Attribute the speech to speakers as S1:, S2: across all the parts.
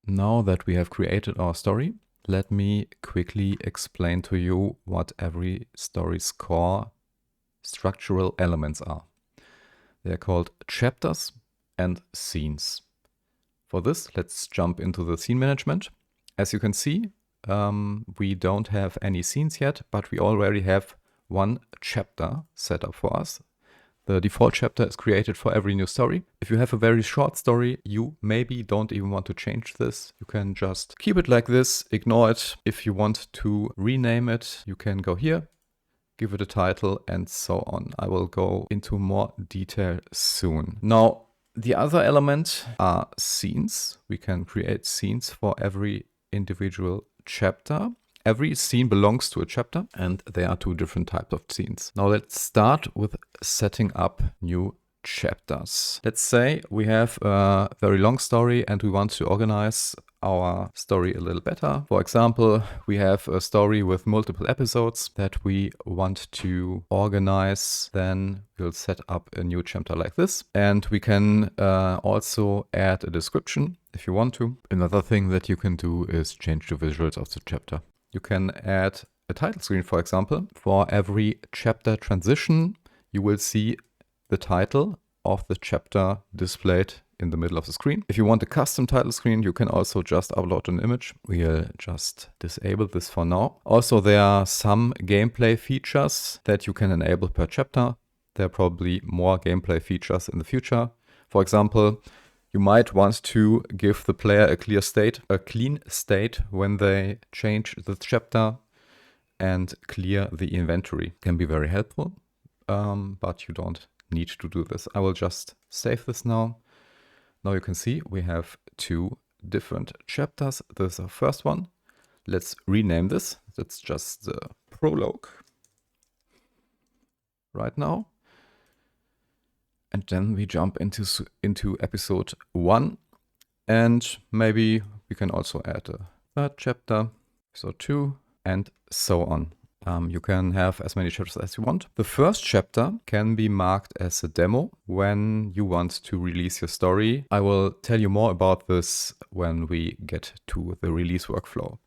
S1: Now that we have created our story, let me quickly explain to you what every story's core structural elements are. They are called chapters and scenes. For this, let's jump into the scene management. As you can see, we don't have any scenes yet, but we already have one chapter set up for us. The default chapter is created for every new story. If you have a very short story, you maybe don't even want to change this. You can just keep it like this, ignore it. If you want to rename it, you can go here, give it a title, and so on. I will go into more detail soon. Now, the other element are scenes. We can create scenes for every individual chapter. Every scene belongs to a chapter, and there are two different types of scenes. Now let's start with setting up new chapters. Let's say we have a very long story and we want to organize our story a little better. For example, we have a story with multiple episodes that we want to organize. Then we'll set up a new chapter like this. And we can also add a description if you want to. Another thing that you can do is change the visuals of the chapter. You can add a title screen, for example. For every chapter transition, you will see the title of the chapter displayed in the middle of the screen. If you want a custom title screen, you can also just upload an image. We'll just disable this for now. Also, there are some gameplay features that you can enable per chapter. There are probably more gameplay features in the future. For example, you might want to give the player a clean state when they change the chapter and clear the inventory. Can be very helpful, but you don't need to do this. I will just save this now. Now you can see we have two different chapters. This is our first one. Let's rename this. That's just the prologue right now. And then we jump into episode 1. And maybe we can also add a third chapter, episode 2, and so on. You can have as many chapters as you want. The first chapter can be marked as a demo when you want to release your story. I will tell you more about this when we get to the release workflow.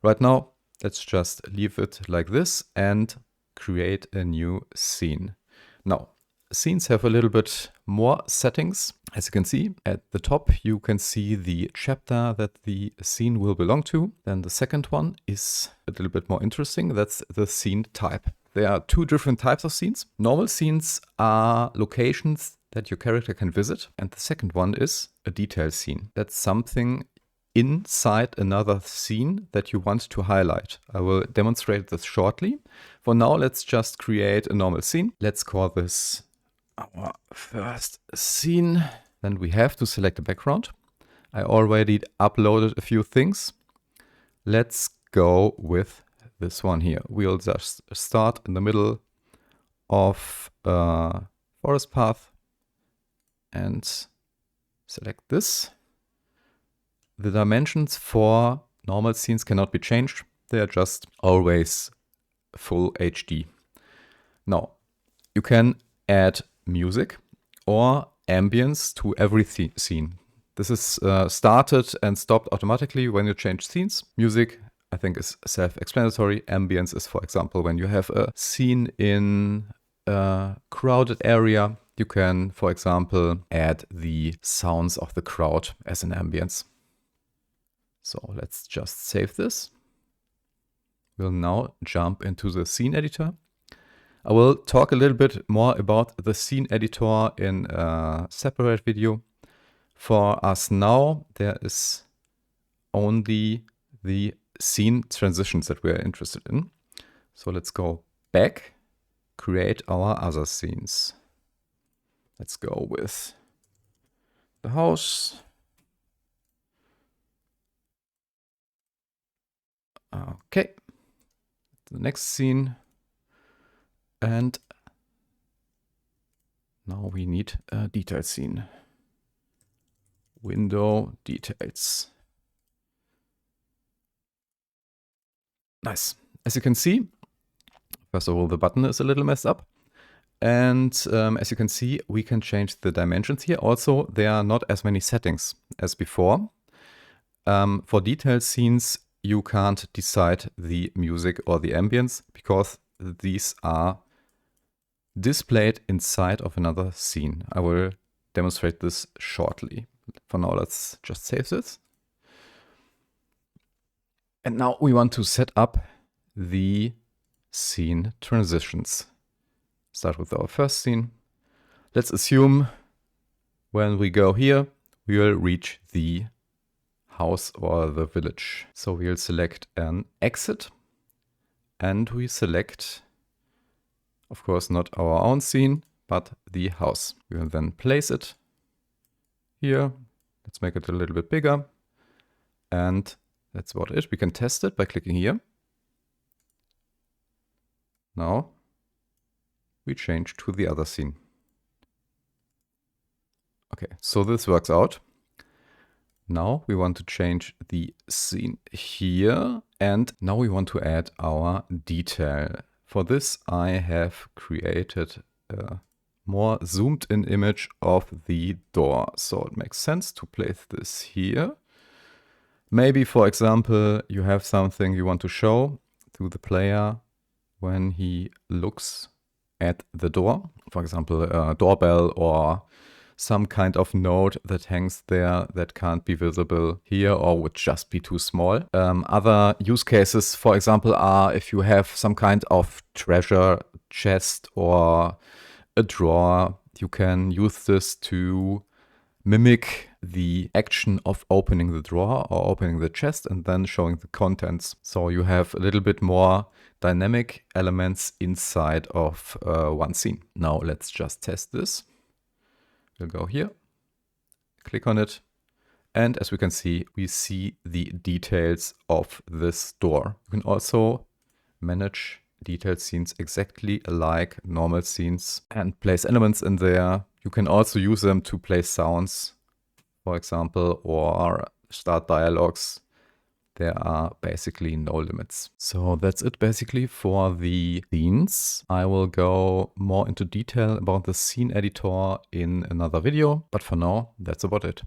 S1: Right now, let's just leave it like this and create a new scene. Now, scenes have a little bit more settings. As you can see, at the top you can see the chapter that the scene will belong to. Then the second one is a little bit more interesting. That's the scene type. There are two different types of scenes. Normal scenes are locations that your character can visit. And the second one is a detail scene. That's something inside another scene that you want to highlight. I will demonstrate this shortly. For now, let's just create a normal scene. Let's call this our first scene. Then we have to select a background. I already uploaded a few things. Let's go with this one here. We'll just start in the middle of a forest path and select this. The dimensions for normal scenes cannot be changed. They are just always full HD. Now, you can add music or ambience to every scene. This is started and stopped automatically when you change scenes. Music, I think, is self-explanatory. Ambience is, for example, when you have a scene in a crowded area, you can, for example, add the sounds of the crowd as an ambience. So let's just save this. We'll now jump into the scene editor. I will talk a little bit more about the scene editor in a separate video. For us now, there is only the scene transitions that we are interested in. So let's go back, create our other scenes. Let's go with the house. Okay, the next scene. And now we need a detail scene. Window details. Nice. As you can see, first of all, the button is a little messed up. And as you can see, we can change the dimensions here. Also, there are not as many settings as before. For detailed scenes, you can't decide the music or the ambience because these are displayed inside of another scene. I will demonstrate this shortly. For now, let's just save this. And now we want to set up the scene transitions. Start with our first scene. Let's assume when we go here, we will reach the house or the village. So we'll select an exit and we select, of course, not our own scene, but the house. We will then place it here. Let's make it a little bit bigger. And that's about it. We can test it by clicking here. Now we change to the other scene. Okay, so this works out. Now we want to change the scene here, and now we want to add our detail. For this, I have created a more zoomed in image of the door. So it makes sense to place this here. Maybe, for example, you have something you want to show to the player when he looks at the door. For example, a doorbell or some kind of note that hangs there that can't be visible here or would just be too small. Other use cases, for example, are if you have some kind of treasure chest or a drawer, you can use this to mimic the action of opening the drawer or opening the chest and then showing the contents. So you have a little bit more dynamic elements inside of one scene. Now let's just test this. We'll go here, click on it, and as we can see, we see the details of this door. You can also manage detailed scenes exactly like normal scenes and place elements in there. You can also use them to place sounds, for example, or start dialogues. There are basically no limits. So that's it basically for the scenes. I will go more into detail about the scene editor in another video, but for now, that's about it.